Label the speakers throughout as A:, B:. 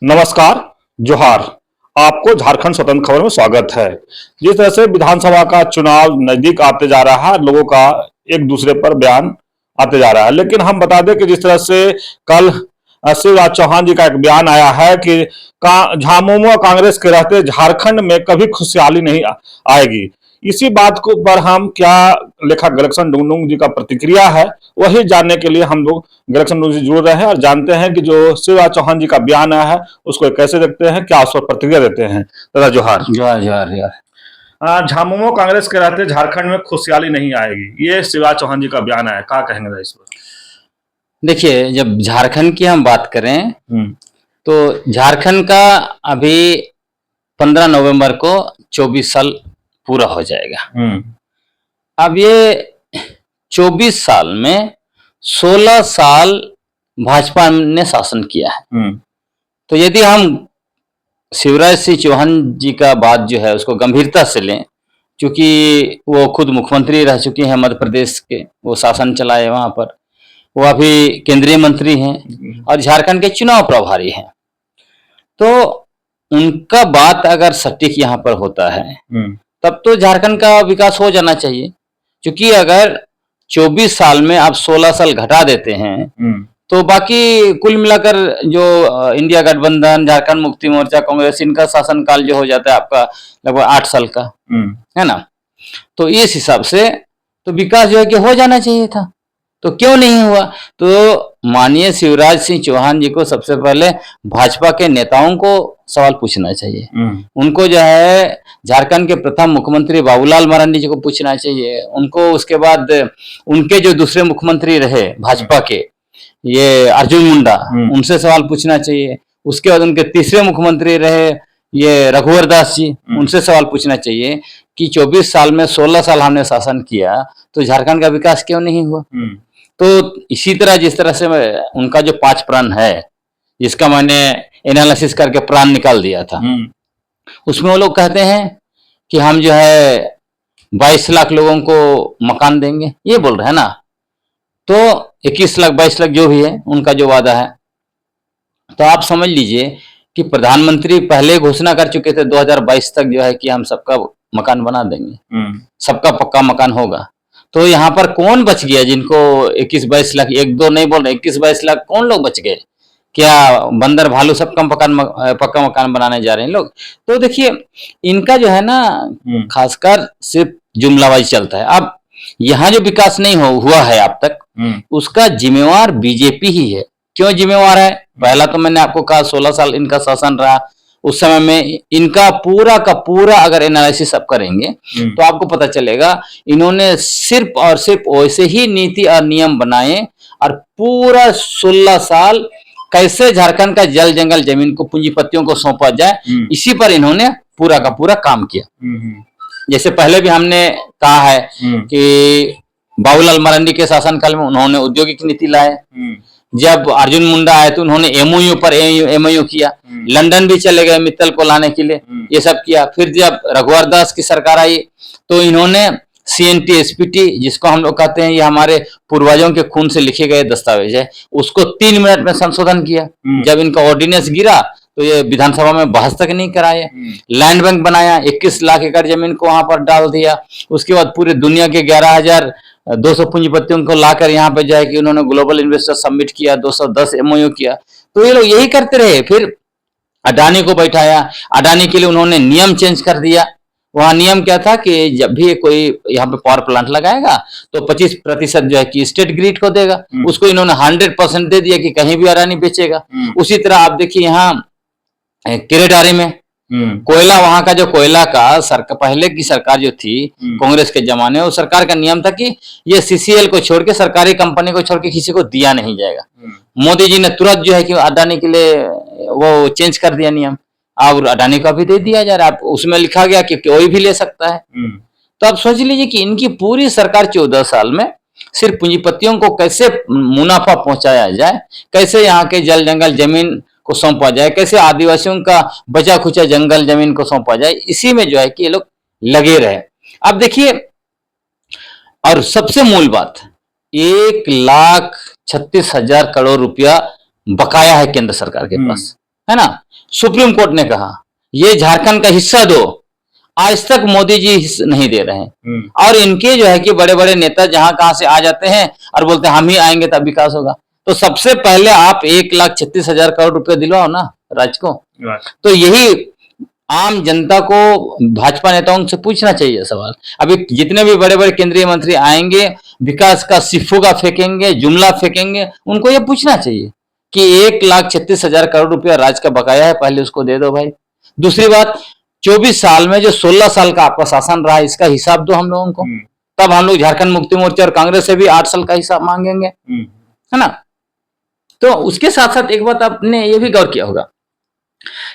A: नमस्कार, जोहार। आपको झारखंड स्वतंत्र खबर में स्वागत है। जिस तरह से विधानसभा का चुनाव नजदीक आते जा रहा है, लोगों का एक दूसरे पर बयान आते जा रहा है, लेकिन हम बता दें कि जिस तरह से कल शिवराज चौहान जी का एक बयान आया है कि झामुमो कांग्रेस के रहते झारखंड में कभी खुशहाली नहीं आएगी। इसी बात को पर हम क्या लेखक गलेक्सन डुंगडुंग जी का प्रतिक्रिया है, वही जानने के लिए हम लोग गलेक्सन डुंगडुंग जी जुड़ रहे हैं और जानते हैं कि जो शिवराज चौहान जी का बयान आया है उसको कैसे देखते हैं, क्या उस पर प्रतिक्रिया देते हैं। दादा जोहार।
B: जोहार जोहार जोहार।
A: झामुमो कांग्रेस के रहते झारखंड में खुशहाली नहीं आएगी, ये शिवराज चौहान जी का बयान आया, क्या कहेंगे इस पर?
B: देखिए, जब झारखंड की हम बात करें तो झारखंड का अभी 15 नवंबर को 24 साल पूरा हो जाएगा। अब ये 24 साल में 16 साल भाजपा ने शासन किया है। तो यदि हम शिवराज सिंह चौहान जी का बात जो है उसको गंभीरता से लें, क्योंकि वो खुद मुख्यमंत्री रह चुके हैं मध्य प्रदेश के, वो शासन चलाए वहां पर, वो अभी केंद्रीय मंत्री हैं और झारखंड के चुनाव प्रभारी हैं। तो उनका बात अगर सटीक यहाँ पर होता है तब तो झारखंड का विकास हो जाना चाहिए, क्योंकि अगर 24 साल में आप 16 साल घटा देते हैं तो बाकी कुल मिलाकर जो इंडिया गठबंधन, झारखंड मुक्ति मोर्चा, कांग्रेस, इनका शासनकाल जो हो जाता है आपका लगभग 8 साल का, है ना। तो इस हिसाब से तो विकास जो है कि हो जाना चाहिए था, तो क्यों नहीं हुआ? तो माननीय शिवराज सिंह चौहान जी को सबसे पहले भाजपा के नेताओं को सवाल पूछना चाहिए। उनको जो है झारखंड के प्रथम मुख्यमंत्री बाबूलाल मरांडी जी को पूछना चाहिए। उनको उसके बाद उनके जो दूसरे मुख्यमंत्री रहे भाजपा के, ये अर्जुन मुंडा, उनसे सवाल पूछना चाहिए। उसके बाद उनके तीसरे मुख्यमंत्री रहे ये रघुवर दास जी, उनसे सवाल पूछना चाहिए कि 24 साल में 16 साल हमने शासन किया तो झारखंड का विकास क्यों नहीं हुआ। तो इसी तरह जिस तरह से उनका जो 5 प्रण है, जिसका मैंने एनालिसिस करके प्लान निकाल दिया था, उसमें वो लोग कहते हैं कि हम जो है 22 लाख लोगों को मकान देंगे, ये बोल रहे हैं ना। तो 21 लाख 22 लाख जो भी है उनका जो वादा है, तो आप समझ लीजिए कि प्रधानमंत्री पहले घोषणा कर चुके थे 2022 तक जो है कि हम सबका मकान बना देंगे, सबका पक्का मकान होगा। तो यहाँ पर कौन बच गया जिनको 21-22 लाख, एक दो नहीं बोल रहे, 21-22 लाख कौन लोग बच गए? क्या बंदर भालू सब कम पक्का मकान बनाने जा रहे हैं लोग? तो देखिए, इनका जो है ना खासकर सिर्फ जुमलाबाजी चलता है। अब यहाँ जो विकास नहीं हुआ है अब तक, उसका जिम्मेवार बीजेपी ही है। क्यों जिम्मेवार है? पहला तो मैंने आपको कहा 16 साल इनका शासन रहा, उस समय में इनका पूरा का पूरा अगर एनालिसिस आप करेंगे तो आपको पता चलेगा इन्होंने सिर्फ और सिर्फ वैसे ही नीति और नियम बनाए और पूरा 16 साल कैसे झारखंड का जल जंगल जमीन को पूंजीपतियों को सौंपा जाए, इसी पर इन्होंने पूरा का पूरा काम किया। जैसे पहले भी हमने कहा है कि बाबूलाल मरांडी के शासनकाल में उन्होंने औद्योगिक नीति लाए। जब अर्जुन मुंडा आए तो उन्होंने एमओयू पर एमओयू किया, लंदन भी चले गए मित्तल को लाने के लिए, ये सब किया। फिर जब रघुवर दास की सरकार आई तो इन्होंने सीएनटी एसपीटी, जिसको हम लोग कहते हैं ये हमारे पूर्वजों के खून से लिखे गए दस्तावेज है, उसको 3 मिनट में संशोधन किया। जब इनका ऑर्डिनेंस गिरा तो ये विधानसभा में बहस तक नहीं कराए। लैंड बैंक बनाया, 21 लाख एकड़ जमीन को वहां पर डाल दिया। उसके बाद पूरे दुनिया के 11,200 पूंजीपतियों को लाकर यहाँ पे जाए कि उन्होंने ग्लोबल इन्वेस्टर सबमिट किया, 210 एमओयू किया। तो ये लोग यही करते रहे। फिर अडानी को बैठाया, अडानी के लिए उन्होंने नियम चेंज कर दिया। वहां नियम क्या था कि जब भी कोई यहाँ पे पावर प्लांट लगाएगा तो 25% जो है कि स्टेट ग्रिड को देगा, उसको इन्होंने 100% दे दिया कि कहीं भी अडानी बेचेगा। उसी तरह आप देखिए यहाँ केरेडारी में कोयला, वहां का जो कोयला का सरकार, पहले की सरकार जो थी कांग्रेस के जमाने, वो सरकार का नियम था कि ये सीसीएल को छोड़ के, सरकारी कंपनी को छोड़ के किसी को दिया नहीं जाएगा। मोदी जी ने तुरंत जो है कि अडानी के लिए वो चेंज कर दिया नियम, और अडानी को भी दे दिया जा रहा है। उसमें लिखा गया कि कोई भी ले सकता है। तो आप सोच लीजिए कि इनकी पूरी सरकार 14 साल में सिर्फ पूंजीपतियों को कैसे मुनाफा पहुंचाया जाए, कैसे यहाँ के जल जंगल जमीन को सौंपा जाए, कैसे आदिवासियों का बचा खुचा जंगल जमीन को सौंपा जाए, इसी में जो है कि ये लोग लगे रहे। अब देखिए, और सबसे मूल बात, 1,36,000 करोड़ रुपया बकाया है केंद्र सरकार के पास। है ना। सुप्रीम कोर्ट ने कहा ये झारखंड का हिस्सा दो, आज तक मोदी जी नहीं दे रहे हैं। और इनके जो है कि बड़े बड़े नेता जहां कहां से आ जाते हैं और बोलते हैं हम ही आएंगे तब विकास होगा। तो सबसे पहले आप 1,36,000 करोड़ रुपए दिलवाओ ना राज्य को। तो यही आम जनता को भाजपा नेताओं से पूछना चाहिए सवाल। अभी जितने भी बड़े बड़े केंद्रीय मंत्री आएंगे, विकास का सिफुगा फेंकेंगे, जुमला फेंकेंगे, उनको ये पूछना चाहिए कि 1,36,000 करोड़ रुपया राज्य का बकाया है, पहले उसको दे दो भाई। दूसरी बात, 24 साल में जो 16 साल का आपका शासन रहा है, इसका हिसाब दो हम लोगों को। तब हम लोग झारखंड मुक्ति मोर्चा और कांग्रेस से भी 8 साल का हिसाब मांगेंगे, है ना। तो उसके साथ साथ एक बात आपने ये भी गौर किया होगा,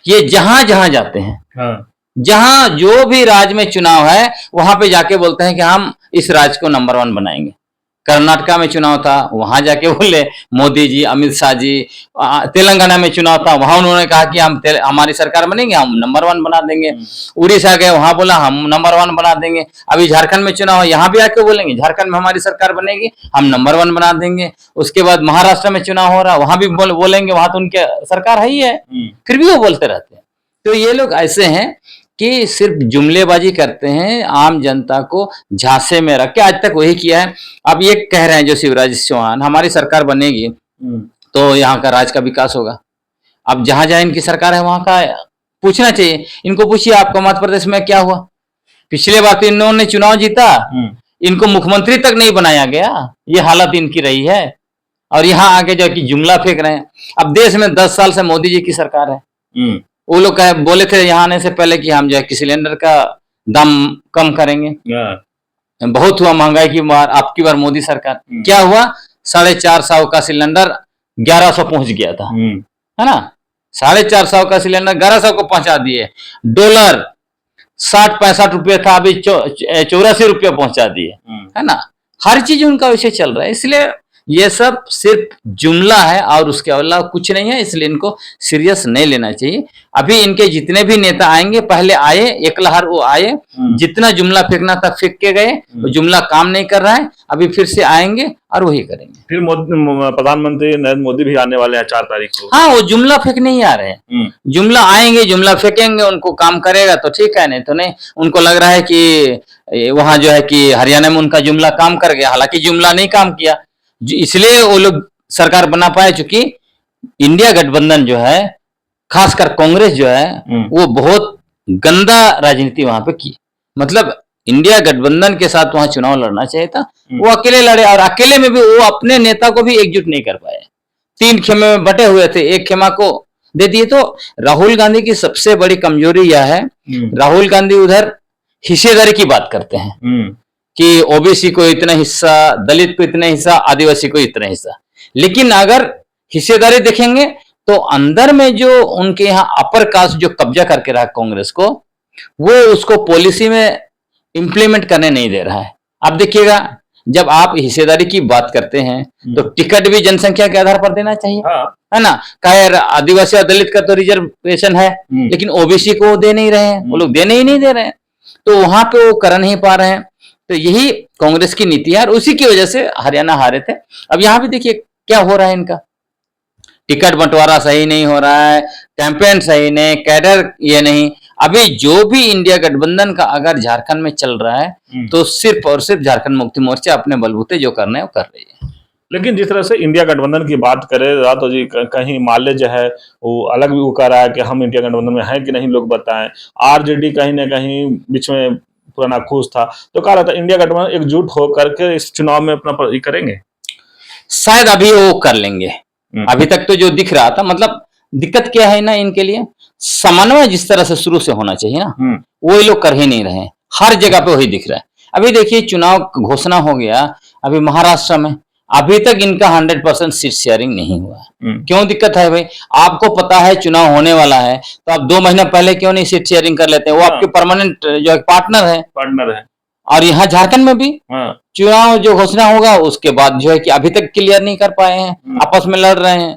B: ये जहां जहां जाते हैं, जहां जो भी राज्य में चुनाव है वहां पे जाके बोलते हैं कि हम इस राज्य को नंबर 1 बनाएंगे। कर्नाटका में चुनाव था, वहां जाके बोले मोदी जी, अमित शाह जी। तेलंगाना में चुनाव था, वहां उन्होंने कहा कि हम हमारी सरकार बनेंगे, हम नंबर 1 बना देंगे। उड़ीसा गए, वहां बोला हम नंबर 1 बना देंगे। अभी झारखंड में चुनाव है, यहाँ भी आके बोलेंगे झारखंड में हमारी सरकार बनेगी, हम नंबर 1 बना देंगे। उसके बाद महाराष्ट्र में चुनाव हो रहा, वहां भी बोलेंगे वहां तो उनके सरकार है ही है, फिर भी वो बोलते रहते हैं। तो ये लोग ऐसे हैं कि सिर्फ जुमलेबाजी करते हैं, आम जनता को झांसे में रख के आज तक वही किया है। अब ये कह रहे हैं जो शिवराज चौहान, हमारी सरकार बनेगी तो यहाँ का राज्य का विकास होगा। अब जहां जहां इनकी सरकार है वहां का पूछना चाहिए, इनको पूछिए आपको मध्य प्रदेश में क्या हुआ। पिछले बार तो इन्होंने चुनाव जीता, इनको मुख्यमंत्री तक नहीं बनाया गया, ये हालत इनकी रही है। और यहाँ आके जो कि जुमला फेंक रहे हैं। अब देश में 10 साल से मोदी जी की सरकार है, वो लोग बोले थे यहाँ आने से पहले कि हम जो है सिलेंडर का दाम कम करेंगे, बहुत हुआ महंगाई की मार, आपकी बार मोदी सरकार क्या हुआ, 450 का सिलेंडर 1100 पहुंच गया था, है ना। 450 का सिलेंडर 1100 को पहुंचा दिए। डॉलर 60-65 रुपये था, अभी 84 रुपये पहुंचा दिए, है ना। हर चीज उनका वैसे चल रहा है, इसलिए ये सब सिर्फ जुमला है और उसके अलावा कुछ नहीं है, इसलिए इनको सीरियस नहीं लेना चाहिए। अभी इनके जितने भी नेता आएंगे, पहले आए एक लहर वो आए, जितना जुमला फेंकना था फेंक के गए, वो जुमला काम नहीं कर रहा है, अभी फिर से आएंगे और वही करेंगे।
A: फिर प्रधानमंत्री नरेंद्र मोदी भी आने वाले हैं 4 तारीख को।
B: हाँ, वो जुमला फेंकने ही आ रहे हैं, जुमला आएंगे, जुमला फेंकेंगे, उनको काम करेगा तो ठीक है, नहीं तो नहीं। उनको लग रहा है कि वहां जो है कि हरियाणा में उनका जुमला काम कर गया, हालांकि जुमला नहीं काम किया, इसलिए वो लोग सरकार बना पाए। चूंकि इंडिया गठबंधन जो है, खासकर कांग्रेस जो है, वो बहुत गंदा राजनीति वहां पे की। मतलब इंडिया गठबंधन के साथ वहां चुनाव लड़ना चाहिए था, वो अकेले लड़े, और अकेले में भी वो अपने नेता को भी एकजुट नहीं कर पाए। 3 खेमे में बटे हुए थे, एक खेमा को दे दिए। तो राहुल गांधी की सबसे बड़ी कमजोरी यह है, राहुल गांधी उधर हिस्सेदारी की बात करते हैं कि ओबीसी को इतना हिस्सा, दलित को इतना हिस्सा, आदिवासी को इतना हिस्सा। लेकिन अगर हिस्सेदारी देखेंगे तो अंदर में जो उनके यहाँ अपर कास्ट जो कब्जा करके रहा कांग्रेस को, वो उसको पॉलिसी में इंप्लीमेंट करने नहीं दे रहा है। अब देखिएगा, जब आप हिस्सेदारी की बात करते हैं तो टिकट भी जनसंख्या के आधार पर देना चाहिए, है ना। खैर आदिवासी और दलित का तो रिजर्वेशन है, लेकिन ओबीसी को दे नहीं रहे हैं, वो लोग देने ही नहीं दे रहे हैं, तो वहां पे वो कर नहीं पा रहे हैं। तो यही कांग्रेस की नीति है और उसी की वजह से हरियाणा हारे थे। अब यहां भी देखिए क्या हो रहा है, इनका टिकट बंटवारा सही नहीं हो रहा है, कैंपेन सही नहीं, कैडर ये नहीं। अभी जो भी इंडिया गठबंधन का अगर झारखंड में चल रहा है तो सिर्फ और सिर्फ झारखंड मुक्ति मोर्चा अपने बलबूते जो करना है वो कर रही है।
A: लेकिन जिस तरह से इंडिया गठबंधन की बात करें तो जी कहीं माले जो है वो अलग भी वो कर रहा है कि हम इंडिया गठबंधन में हैं कि नहीं लोग बताएं। आरजेडी कहीं ना कहीं बीच में पुराना खुश था, तो कहा रहता इंडिया गठबंधन एकजुट होकर के इस चुनाव में अपना ये करेंगे,
B: शायद अभी वो कर लेंगे। अभी तक तो जो दिख रहा था, मतलब दिक्कत क्या है ना, इनके लिए समन्वय जिस तरह से शुरू से होना चाहिए ना, वो लोग कर ही नहीं रहे, हर जगह पे वही दिख रहा है। अभी देखिए चुनाव घोषणा हो गया, अभी महाराष्ट्र में अभी तक इनका 100% सीट शेयरिंग नहीं हुआ है। क्यों दिक्कत है भाई? आपको पता है चुनाव होने वाला है, तो आप 2 महीना पहले क्यों नहीं सीट शेयरिंग कर लेते हैं? वो आपके परमानेंट जो पार्टनर है। और यहाँ झारखंड में भी चुनाव जो घोषणा होगा उसके बाद जो है कि अभी तक क्लियर नहीं कर पाए हैं, आपस में लड़ रहे हैं,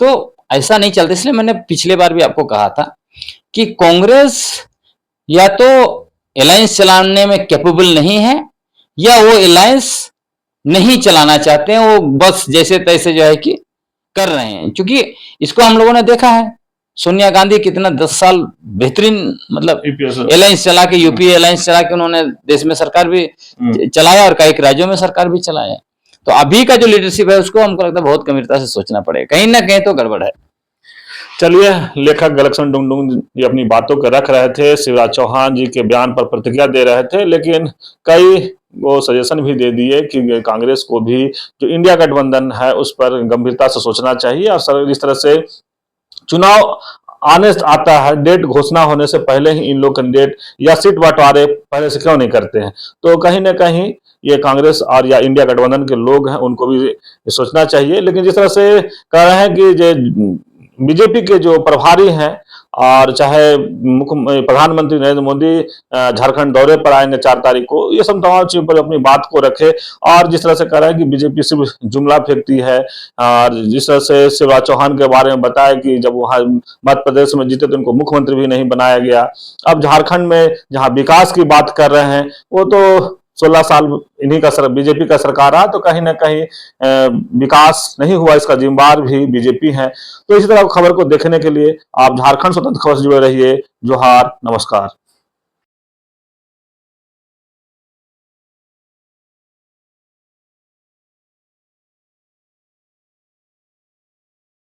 B: तो ऐसा नहीं चलता। इसलिए मैंने पिछले बार भी आपको कहा था कि कांग्रेस या तो अलायंस चलाने में कैपेबल नहीं है, या वो अलायंस नहीं चलाना चाहते हैं, वो बस जैसे तैसे जो है कि कर रहे हैं। क्योंकि इसको हम लोगों ने देखा है, सोनिया गांधी कितना 10 साल बेहतरीन मतलब अलायंस चला के, यूपीए अलायंस चला के उन्होंने देश में सरकार भी चलाया और कई राज्यों में सरकार भी चलाया। तो अभी का जो लीडरशिप है उसको हमको लगता है बहुत गंभीरता से सोचना पड़ेगा, कहीं ना कहीं तो गड़बड़ है।
A: चलिए, लेखक गलक्ष्मण डुंगडुंग ये अपनी बातों को रख रहे थे, शिवराज चौहान जी के बयान पर प्रतिक्रिया दे रहे थे, लेकिन कई वो सजेशन भी दे दिए कि कांग्रेस को भी जो इंडिया गठबंधन है उस पर गंभीरता से सोचना चाहिए और इस तरह से चुनाव आने आता है, डेट घोषणा होने से पहले ही इन लोग कैंडिडेट या सीट बंटवारे पहले से क्यों नहीं करते हैं। तो कहीं ना कहीं ये कांग्रेस और या इंडिया गठबंधन के लोग हैं उनको भी सोचना चाहिए। लेकिन जिस तरह से कह रहे हैं कि जो बीजेपी के जो प्रभारी हैं और चाहे मुख्य प्रधानमंत्री नरेंद्र मोदी झारखंड दौरे पर आएंगे 4 तारीख को, ये सब तमाम चीजों पर अपनी बात को रखे और जिस तरह से कह रहा है कि बीजेपी सिर्फ जुमला फेंकती है और जिस तरह से शिवराज चौहान के बारे में बताया कि जब वहां मध्य प्रदेश में जीते तो उनको मुख्यमंत्री भी नहीं बनाया गया। अब झारखंड में जहां विकास की बात कर रहे हैं वो तो 16 साल इन्हीं का बीजेपी का सरकार रहा, तो कहीं ना कहीं विकास नहीं हुआ, इसका जिम्मेदार भी बीजेपी है। तो इसी तरह खबर को देखने के लिए आप झारखंड स्वतंत्र खबर से जुड़े रहिए। जोहार, नमस्कार।